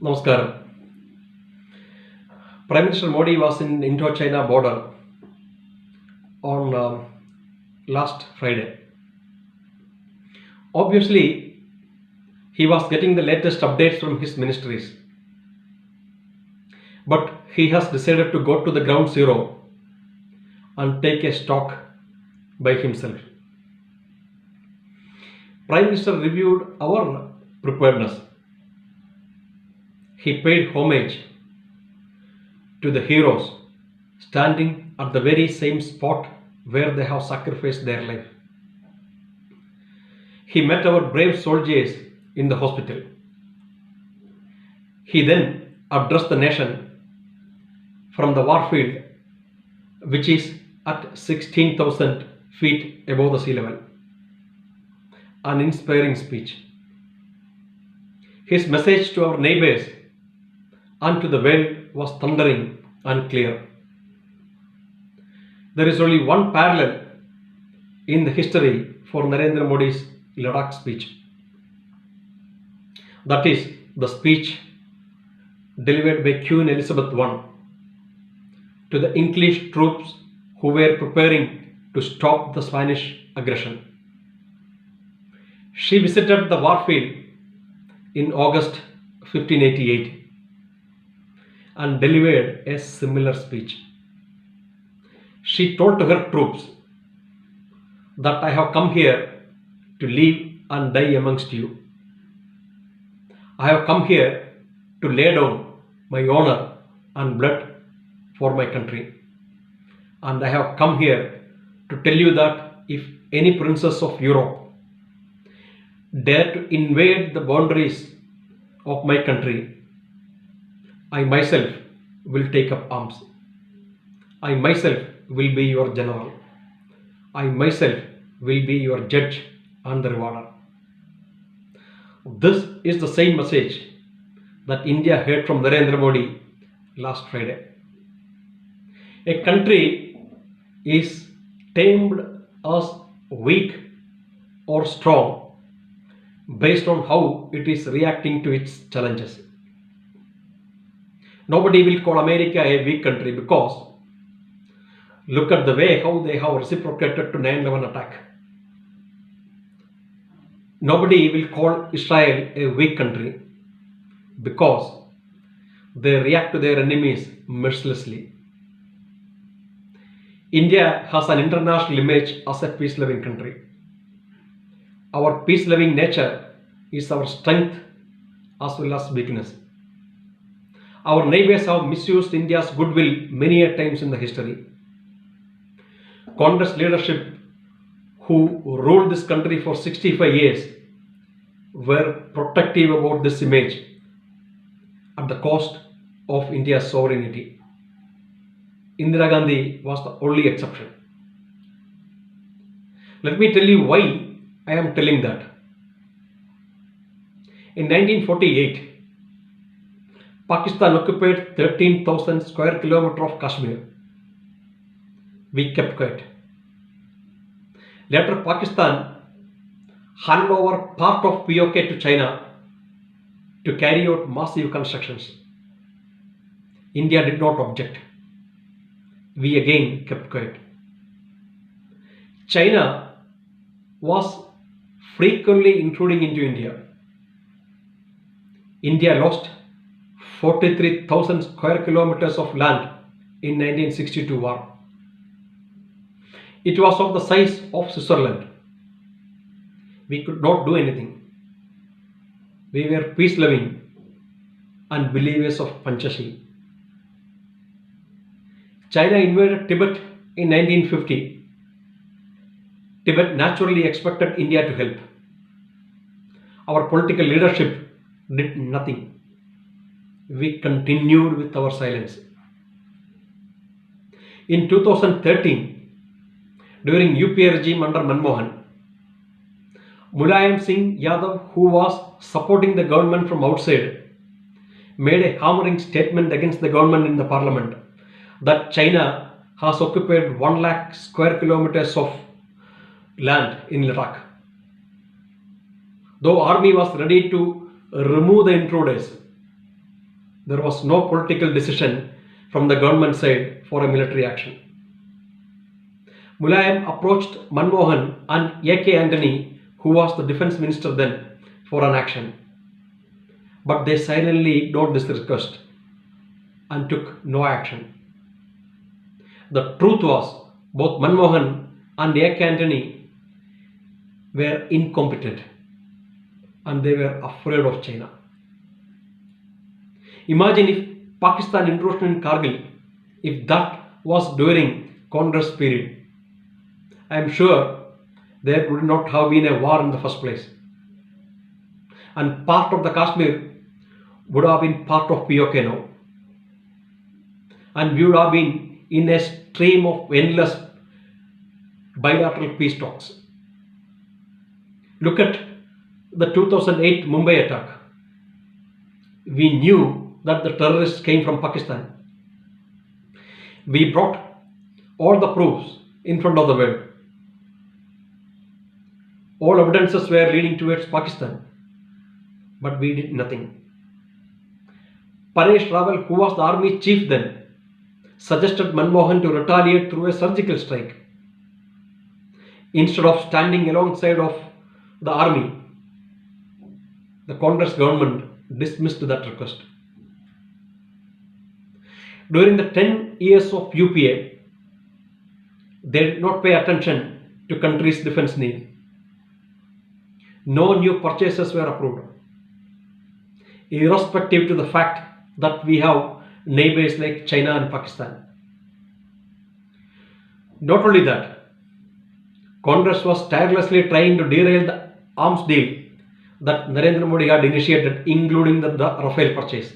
Namaskaram. Prime Minister Modi was in Indo-China border on last Friday. Obviously, he was getting the latest updates from his ministries. But he has decided to go to the ground zero and take a stock by himself. Prime Minister reviewed our preparedness. He paid homage to the heroes standing at the very same spot where they have sacrificed their life. He met our brave soldiers in the hospital. He then addressed the nation from the warfield, which is at 16,000 feet above the sea level. An inspiring speech. His message to our neighbors and to the world was thundering and clear. There is only one parallel in the history for Narendra Modi's Ladakh speech. That is the speech delivered by Queen Elizabeth I to the English troops who were preparing to stop the Spanish aggression. She visited the warfield in August 1588 and delivered a similar speech. She told to her troops that I have come here to live and die amongst you. I have come here to lay down my honor and blood for my country. And I have come here to tell you that if any princess of Europe dare to invade the boundaries of my country, I myself will take up arms. I myself will be your general. I myself will be your judge and the rewarder. This is the same message that India heard from Narendra Modi last Friday. A country is tamed as weak or strong based on how it is reacting to its challenges. Nobody will call America a weak country because look at the way how they have reciprocated to 9/11 attack. Nobody will call Israel a weak country because they react to their enemies mercilessly. India has an international image as a peace-loving country. Our peace-loving nature is our strength as well as weakness. Our neighbors have misused India's goodwill many a times in the history. Congress leadership who ruled this country for 65 years were protective about this image at the cost of India's sovereignty. Indira Gandhi was the only exception. Let me tell you why I am telling that. In 1948, Pakistan occupied 13,000 square kilometers of Kashmir. We kept quiet. Later, Pakistan handed over part of POK to China to carry out massive constructions. India did not object. We again kept quiet. China was frequently intruding into India. India lost 43,000 square kilometers of land in 1962 war. It was of the size of Switzerland. We could not do anything. We were peace-loving and believers of Panchashil. China invaded Tibet in 1950. Tibet naturally expected India to help. Our political leadership did nothing. We continued with our silence. In 2013, during UPA regime under Manmohan, Mulayam Singh Yadav, who was supporting the government from outside, made a hammering statement against the government in the parliament that China has occupied 1 lakh square kilometers of land in Ladakh. Though army was ready to remove the intruders, there was no political decision from the government side for a military action. Mulayam approached Manmohan and A.K. Antony, who was the defense minister then, for an action. But they silently ignored this request and took no action. The truth was, both Manmohan and A.K. Antony were incompetent and they were afraid of China. Imagine if Pakistan intrusion in Kargil, if that was during Congress period, I am sure there would not have been a war in the first place. And part of the Kashmir would have been part of POK now. And we would have been in a stream of endless bilateral peace talks. Look at the 2008 Mumbai attack. We knew that the terrorists came from Pakistan. We brought all the proofs in front of the world. All evidences were leading towards Pakistan, but we did nothing. Paresh Rawal, who was the army chief then, suggested Manmohan to retaliate through a surgical strike. Instead of standing alongside of the army, the Congress government dismissed that request. During the 10 years of UPA, they did not pay attention to country's defense need. No new purchases were approved, irrespective to the fact that we have neighbors like China and Pakistan. Not only that, Congress was tirelessly trying to derail the arms deal that Narendra Modi had initiated, including the Rafale purchase.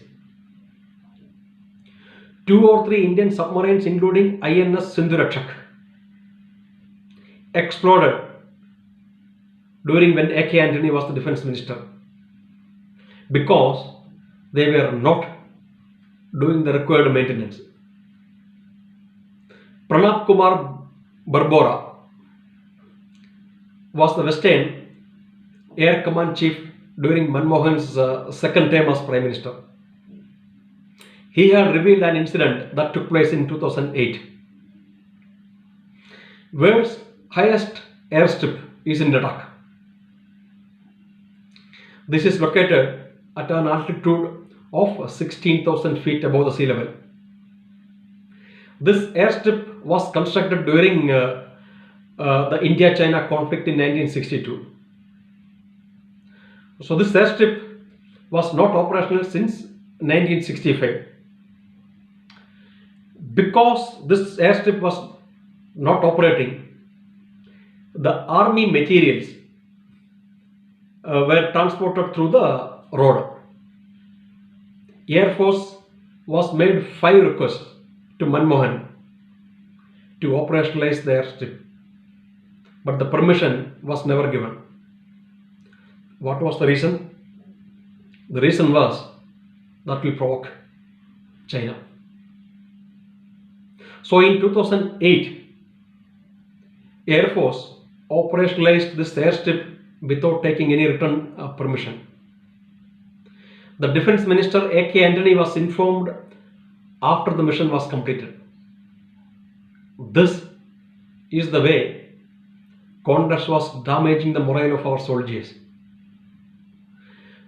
2 or 3 Indian submarines, including INS Sindhurakshak, exploded during when A.K. Antony was the defense minister, because they were not doing the required maintenance. Pranab Kumar Barbora was the Western Air Command chief during Manmohan's second term as Prime Minister. He had revealed an incident that took place in 2008. World's highest airstrip is in Ladakh. This is located at an altitude of 16,000 feet above the sea level. This airstrip was constructed during the India-China conflict in 1962. So this airstrip was not operational since 1965. Because this airstrip was not operating, the army materials were transported through the road. Air Force was made 5 requests to Manmohan to operationalize the airstrip, but the permission was never given. What was the reason? The reason was that will provoke China. So in 2008, Air Force operationalized this airstrip without taking any written permission. The Defense Minister A.K. Antony was informed after the mission was completed. This is the way Congress was damaging the morale of our soldiers.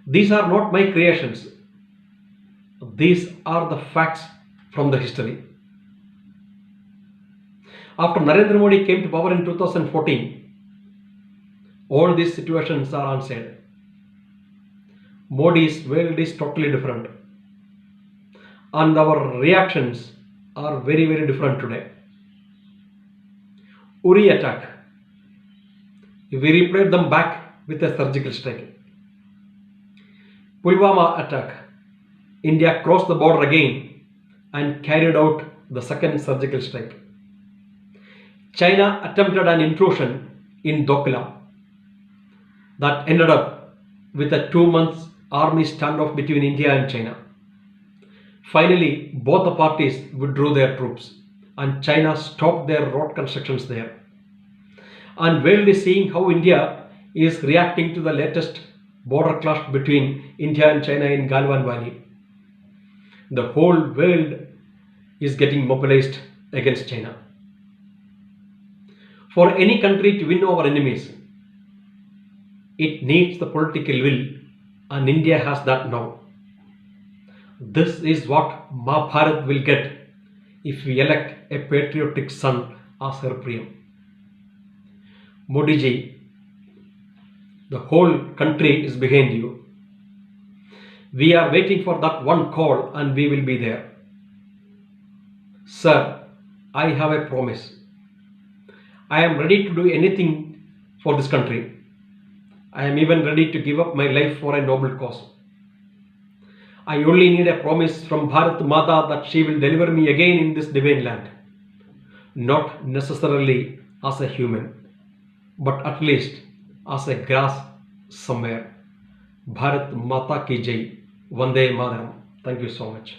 These are not my creations. These are the facts from the history. After Narendra Modi came to power in 2014, all these situations are answered. Modi's world is totally different, and our reactions are very, very different today. Uri attack, we replied them back with a surgical strike. Pulwama attack, India crossed the border again and carried out the second surgical strike. China attempted an intrusion in Dokla that ended up with a 2-month army standoff between India and China. Finally, both the parties withdrew their troops and China stopped their road constructions there. And world is seeing how India is reacting to the latest border clash between India and China in Galwan Valley. The whole world is getting mobilized against China. For any country to win over enemies, it needs the political will, and India has that now. This is what Ma Bharat will get if we elect a patriotic son as her PM. Modiji, the whole country is behind you. We are waiting for that one call and we will be there. Sir, I have a promise. I am ready to do anything for this country. I am even ready to give up my life for a noble cause. I only need a promise from Bharat Mata that she will deliver me again in this divine land. Not necessarily as a human, but at least as a grass somewhere. Bharat Mata ki Jai. Vande Mataram. Thank you so much.